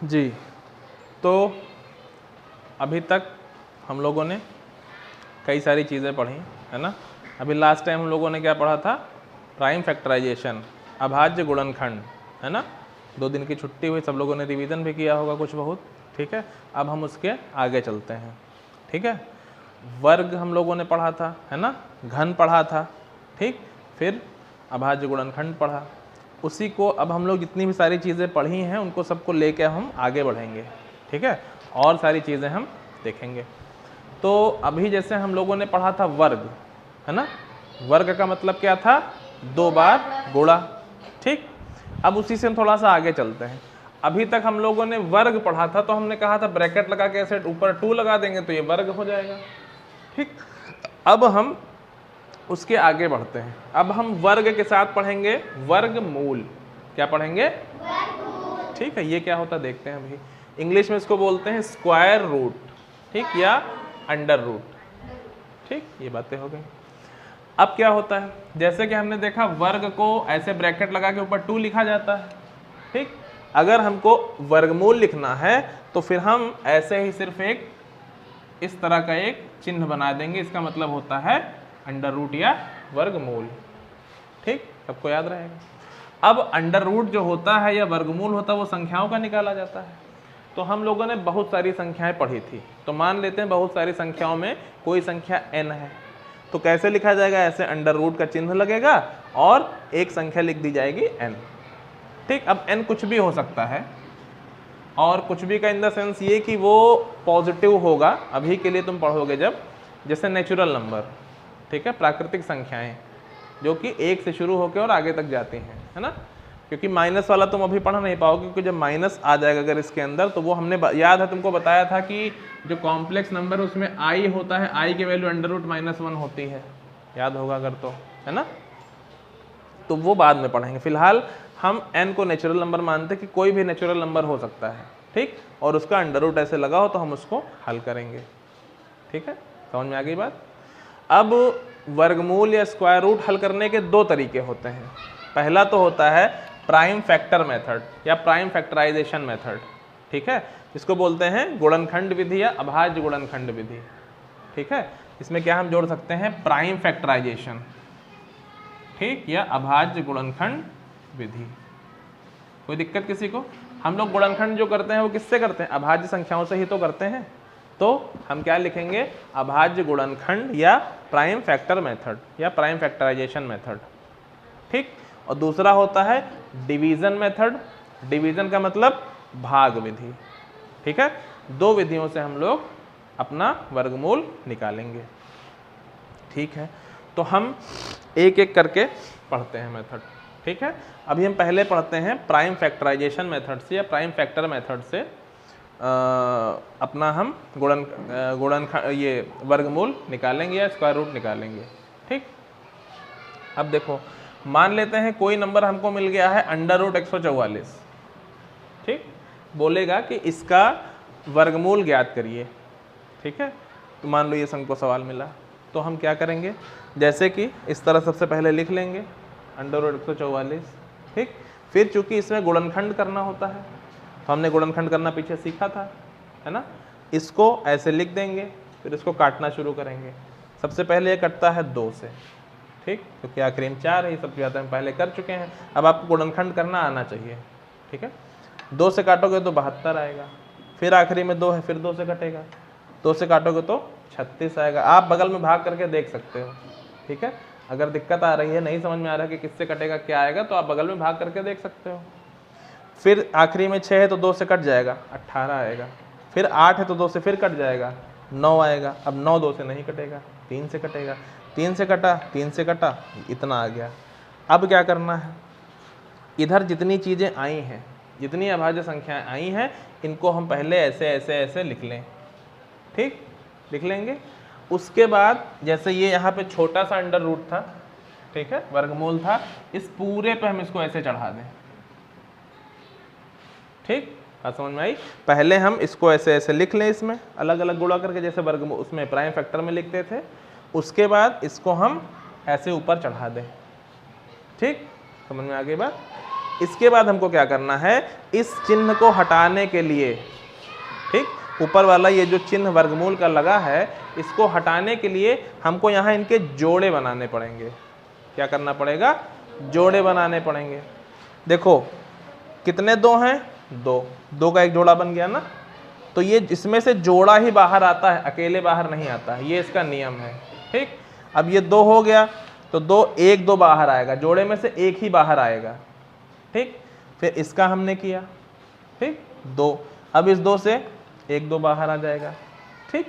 जी, तो अभी तक हम लोगों ने कई सारी चीज़ें पढ़ी, है ना। अभी लास्ट टाइम हम लोगों ने क्या पढ़ा था? प्राइम फैक्टराइजेशन, अभाज्य गुणनखंड, है ना। 2 दिन की छुट्टी हुई, सब लोगों ने रिवीजन भी किया होगा कुछ बहुत, ठीक है। अब हम उसके आगे चलते हैं, ठीक है। वर्ग हम लोगों ने पढ़ा था, है ना, घन पढ़ा था, ठीक। फिर अभाज्य गुणनखंड पढ़ा। उसी को अब हम लोग जितनी भी सारी चीज़ें पढ़ी हैं उनको सबको लेकर हम आगे बढ़ेंगे, ठीक है। और सारी चीज़ें हम देखेंगे। तो अभी जैसे हम लोगों ने पढ़ा था वर्ग, है ना। वर्ग का मतलब क्या था? 2 बार गुणा, ठीक। अब उसी से हम थोड़ा सा आगे चलते हैं। अभी तक हम लोगों ने वर्ग पढ़ा था, तो हमने कहा था ब्रैकेट लगा के ऐसे ऊपर 2 लगा देंगे तो ये वर्ग हो जाएगा, ठीक। अब हम उसके आगे बढ़ते हैं। अब हम वर्ग के साथ पढ़ेंगे वर्गमूल। क्या पढ़ेंगे? ठीक है। ये क्या होता है देखते हैं अभी। इंग्लिश में इसको बोलते हैं स्क्वायर रूट, ठीक, या अंडर रूट, ठीक। ये बातें हो गई। अब क्या होता है, जैसे कि हमने देखा वर्ग को ऐसे ब्रैकेट लगा के ऊपर 2 लिखा जाता है, ठीक। अगर हमको वर्गमूल लिखना है तो फिर हम ऐसे ही सिर्फ एक इस तरह का एक चिन्ह बना देंगे। इसका मतलब होता है अंडर रूट या वर्गमूल, ठीक। सबको याद रहेगा। अब अंडर रूट जो होता है या वर्गमूल होता है वो संख्याओं का निकाला जाता है। तो हम लोगों ने बहुत सारी संख्याएं पढ़ी थी, तो मान लेते हैं बहुत सारी संख्याओं में कोई संख्या n है, तो कैसे लिखा जाएगा? ऐसे अंडर रूट का चिन्ह लगेगा और एक संख्या लिख दी जाएगी n, ठीक। अब n कुछ भी हो सकता है, और कुछ भी का इन द सेंस ये कि वो पॉजिटिव होगा। अभी के लिए तुम पढ़ोगे जब, जैसे नेचुरल नंबर, ठीक है, प्राकृतिक संख्याएं जो कि 1 से शुरू होकर और आगे तक जाती हैं, है ना। क्योंकि माइनस वाला तुम अभी पढ़ नहीं पाओगे, क्योंकि जब माइनस आ जाएगा अगर इसके अंदर, तो वो हमने याद है तुमको बताया था कि जो कॉम्प्लेक्स नंबर उसमें i होता है, i की वैल्यू अंडर रूट -1 होती है, याद होगा अगर, तो है ना। तो वो बाद में पढ़ेंगे। फिलहाल हम n को नेचुरल नंबर मानते हैं कि कोई भी नेचुरल नंबर हो सकता है, ठीक, और उसका अंडर रूट ऐसे लगा हो तो हम उसको हल करेंगे, ठीक है। समझ में आ गई बात। अब वर्गमूल या स्क्वायर रूट हल करने के 2 तरीके होते हैं। पहला तो होता है प्राइम फैक्टर मेथड या प्राइम फैक्टराइजेशन मेथड, ठीक है। इसको बोलते हैं गुणनखंड विधि या अभाज्य गुणनखंड विधि, ठीक है। इसमें क्या हम जोड़ सकते हैं? प्राइम फैक्टराइजेशन, ठीक, या अभाज्य गुणनखंड विधि। कोई दिक्कत किसी को? हम लोग गुणनखंड जो करते हैं वो किससे करते हैं? अभाज्य संख्याओं से ही तो करते हैं। तो हम क्या लिखेंगे? अभाज्य गुणनखंड या प्राइम फैक्टर मेथड या प्राइम फैक्टराइजेशन मेथड, ठीक। और दूसरा होता है डिवीजन मेथड। डिवीजन का मतलब भाग विधि, ठीक है। 2 विधियों से हम लोग अपना वर्गमूल निकालेंगे, ठीक है। तो हम एक एक करके पढ़ते हैं मेथड, ठीक है। अभी हम पहले पढ़ते हैं प्राइम फैक्टराइजेशन मेथड से या प्राइम फैक्टर मेथड से अपना हम ये वर्गमूल निकालेंगे या स्क्वायर रूट निकालेंगे, ठीक। अब देखो, मान लेते हैं कोई नंबर हमको मिल गया है अंडर रूट 144, ठीक। बोलेगा कि इसका वर्गमूल ज्ञात करिए, ठीक है। तो मान लो ये हमको सवाल मिला, तो हम क्या करेंगे? जैसे कि इस तरह सबसे पहले लिख लेंगे अंडर रूट 144, ठीक। फिर चूंकि इसमें गुणनखंड करना होता है, तो हमने गुणनखंड करना पीछे सीखा था, है ना। इसको ऐसे लिख देंगे, फिर इसको काटना शुरू करेंगे। सबसे पहले ये कटता है 2 से, ठीक, क्योंकि आखिरी में 4 है, ये सब बातें हम पहले कर चुके हैं। अब आपको गुणनखंड करना आना चाहिए, ठीक है। 2 से काटोगे तो 72 आएगा, फिर आखिरी में 2 है, फिर 2 से कटेगा, 2 से काटोगे तो 36 आएगा। आप बगल में भाग करके देख सकते हो, ठीक है। अगर दिक्कत आ रही है, नहीं समझ में आ रहा है कि किससे कटेगा क्या आएगा, तो आप बगल में भाग करके देख सकते हो। फिर आखिरी में 6 है तो 2 से कट जाएगा, 18 आएगा। फिर 8 है तो 2 से फिर कट जाएगा, 9 आएगा। अब 9 2 से नहीं कटेगा, 3 से कटेगा, 3 से कटा, 3 से कटा, इतना आ गया। अब क्या करना है? इधर जितनी चीज़ें आई हैं, जितनी अभाज्य संख्याएं आई हैं, इनको हम पहले ऐसे ऐसे ऐसे लिख लें, ठीक, लिख लेंगे। उसके बाद जैसे ये यहाँ पे छोटा सा अंडर रूट था, ठीक है, वर्गमूल था, इस पूरे पे हम इसको ऐसे चढ़ा दें, ठीक। बात समझ में आई? पहले हम इसको ऐसे ऐसे लिख लें, इसमें अलग अलग गुणा करके, जैसे वर्गमूल उसमें प्राइम फैक्टर में लिखते थे। उसके बाद इसको हम ऐसे ऊपर चढ़ा दें, ठीक। समझ में आ गई बात? इसके बाद हमको क्या करना है, इस चिन्ह को हटाने के लिए, ठीक, ऊपर वाला ये जो चिन्ह वर्गमूल का लगा है, इसको हटाने के लिए हमको यहाँ इनके जोड़े बनाने पड़ेंगे। क्या करना पड़ेगा, जोड़े बनाने पड़ेंगे। देखो कितने दो हैं, दो, दो का एक जोड़ा बन गया ना, तो ये इसमें से जोड़ा ही बाहर आता है, अकेले बाहर नहीं आता है, ये इसका नियम है, ठीक। अब ये दो हो गया तो दो, एक दो बाहर आएगा, जोड़े में से एक ही बाहर आएगा, ठीक। फिर इसका हमने किया, ठीक, दो, अब इस दो से एक दो बाहर आ जाएगा, ठीक।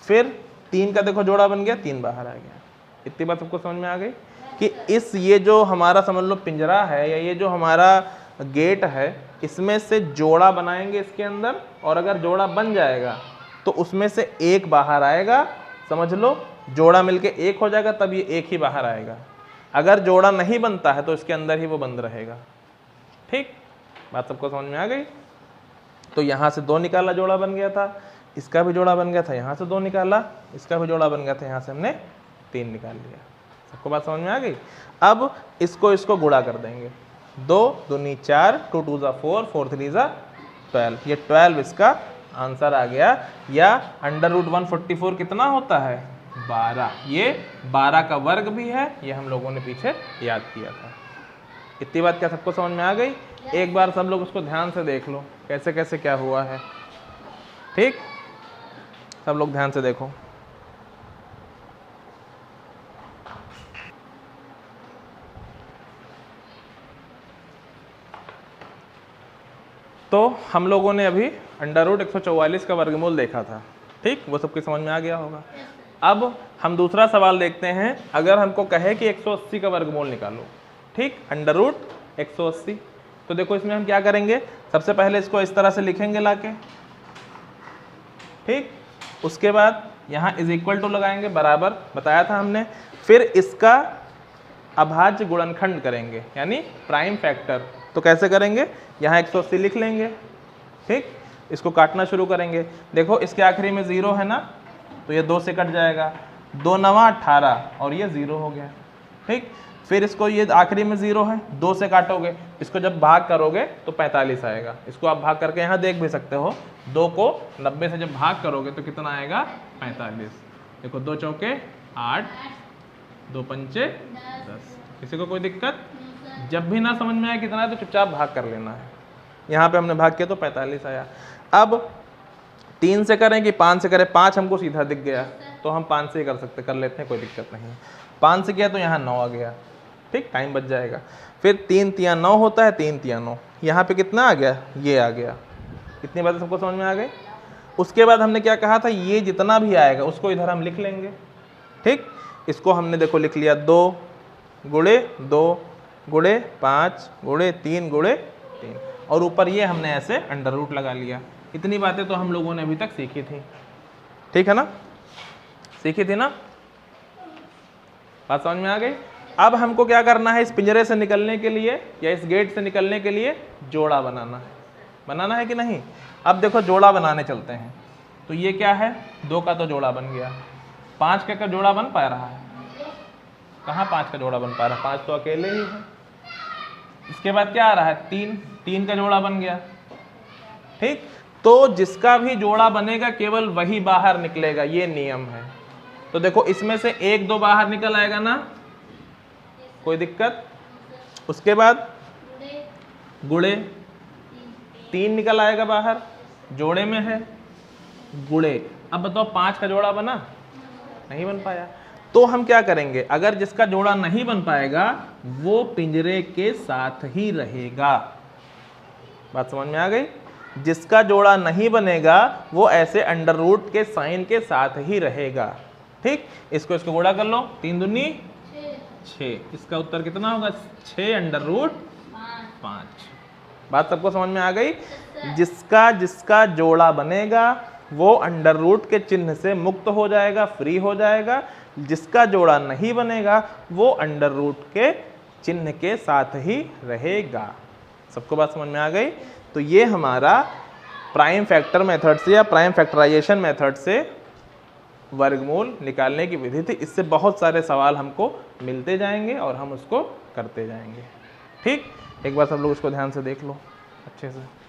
फिर तीन का देखो जोड़ा बन गया, तीन बाहर आ गया। इतनी बात सबको समझ में आ गई कि इस ये जो हमारा समझ लो पिंजरा है या ये जो हमारा गेट है, इसमें से जोड़ा बनाएंगे इसके अंदर, और अगर जोड़ा बन जाएगा तो उसमें से एक बाहर आएगा, समझ लो जोड़ा मिलके एक हो जाएगा, तब ये एक ही बाहर आएगा। अगर जोड़ा नहीं बनता है तो इसके अंदर ही वो बंद रहेगा, ठीक। बात सबको समझ में आ गई। तो यहाँ से दो निकाला, जोड़ा बन गया था, इसका भी जोड़ा बन गया था, यहाँ से दो निकाला, इसका भी जोड़ा बन गया था, यहाँ से हमने तीन निकाल लिया। सबको बात समझ में आ गई। अब इसको गुणा कर देंगे, दो दूनी चार, टू टू ज़ा फोर, फोर थ्री ज़ा 12, ये 12 इसका आंसर आ गया। या √144 कितना होता है, 12। ये 12 का वर्ग भी है, ये हम लोगों ने पीछे याद किया था। इतनी बात क्या सबको समझ में आ गई। एक बार सब लोग उसको ध्यान से देख लो कैसे कैसे क्या हुआ है, ठीक। सब लोग ध्यान से देखो। तो हम लोगों ने अभी √144 का वर्गमूल देखा था, ठीक, वो सबके समझ में आ गया होगा। अब हम दूसरा सवाल देखते हैं। अगर हमको कहे कि 180 का वर्गमूल निकालो, ठीक, √180, तो देखो इसमें हम क्या करेंगे, सबसे पहले इसको इस तरह से लिखेंगे लाके, ठीक। उसके बाद यहाँ = लगाएंगे, बराबर बताया था हमने। फिर इसका अभाज्य गुणनखंड करेंगे, यानी प्राइम फैक्टर। तो कैसे करेंगे, यहाँ 180 लिख लेंगे, ठीक। इसको काटना शुरू करेंगे। देखो इसके आखिरी में 0 है ना, तो ये 2 से कट जाएगा, 2 9 18 और ये 0 हो गया, ठीक। फिर इसको ये आखिरी में 0 है, 2 से काटोगे, इसको जब भाग करोगे तो 45 आएगा। इसको आप भाग करके यहाँ देख भी सकते हो, 2 को 90 से जब भाग करोगे तो कितना आएगा, 45। देखो 2 चौके 8, 2 पंचे 10। किसी को कोई दिक्कत, जब भी ना समझ में आए कितना है तो चुपचाप भाग कर लेना है। यहाँ पे हमने भाग किया तो 45 आया। अब 3 से करें कि 5 से करें, 5 हमको सीधा दिख गया तो हम 5 से ही कर लेते हैं, कोई दिक्कत नहीं। 5 से किया तो यहाँ 9 आ गया, ठीक, टाइम बच जाएगा। फिर 3 तिया 9 होता है, 3 तिया 9, यहाँ पे कितना आ गया, ये आ गया। इतनी बातें सबको समझ में आ गई। उसके बाद हमने क्या कहा था, ये जितना भी आएगा उसको इधर हम लिख लेंगे, ठीक। इसको हमने देखो लिख लिया, 2 गुणे 2 गुणे 5 गुणे 3 गुणे 3, और ऊपर ये हमने ऐसे अंडर लगा लिया। इतनी बातें तो हम लोगों ने अभी तक सीखी थी, ठीक है ना, सीखी थी ना, बात समझ में आ गई। अब हमको क्या करना है, इस पिंजरे से निकलने के लिए या इस गेट से निकलने के लिए जोड़ा बनाना है कि नहीं। अब देखो जोड़ा बनाने चलते हैं। तो ये क्या है, 2 का तो जोड़ा बन गया, 5 का जोड़ा बन पा रहा है, कहाँ 5 का जोड़ा बन पा रहा है, 5 तो अकेले ही है। इसके बाद क्या आ रहा है, 3 का जोड़ा बन गया, ठीक। तो जिसका भी जोड़ा बनेगा केवल वही बाहर निकलेगा, ये नियम है। तो देखो इसमें से 1 2 बाहर निकल आएगा ना, कोई दिक्कत। उसके बाद गुणे 3 निकल आएगा बाहर, जोड़े में है, गुणे। अब बताओ 5 का जोड़ा बना, नहीं बन पाया। तो हम क्या करेंगे, अगर जिसका जोड़ा नहीं बन पाएगा वो पिंजरे के साथ ही रहेगा। बात समझ में आ गई। जिसका जोड़ा नहीं बनेगा वो ऐसे √ के साइन के साथ ही रहेगा, ठीक। इसको गुणा कर लो, 3 दूनी 6, इसका उत्तर कितना होगा, 6 √5। बात सबको समझ में आ गई। जिसका जोड़ा बनेगा वो √ के चिन्ह से मुक्त हो जाएगा, फ्री हो जाएगा। जिसका जोड़ा नहीं बनेगा वो √ के चिन्ह के साथ ही रहेगा। सबको बात समझ में आ गई। तो ये हमारा प्राइम फैक्टर मेथड से या प्राइम फैक्टराइजेशन मेथड से वर्गमूल निकालने की विधि थी। इससे बहुत सारे सवाल हमको मिलते जाएंगे और हम उसको करते जाएंगे, ठीक। एक बार सब लोग इसको ध्यान से देख लो अच्छे से।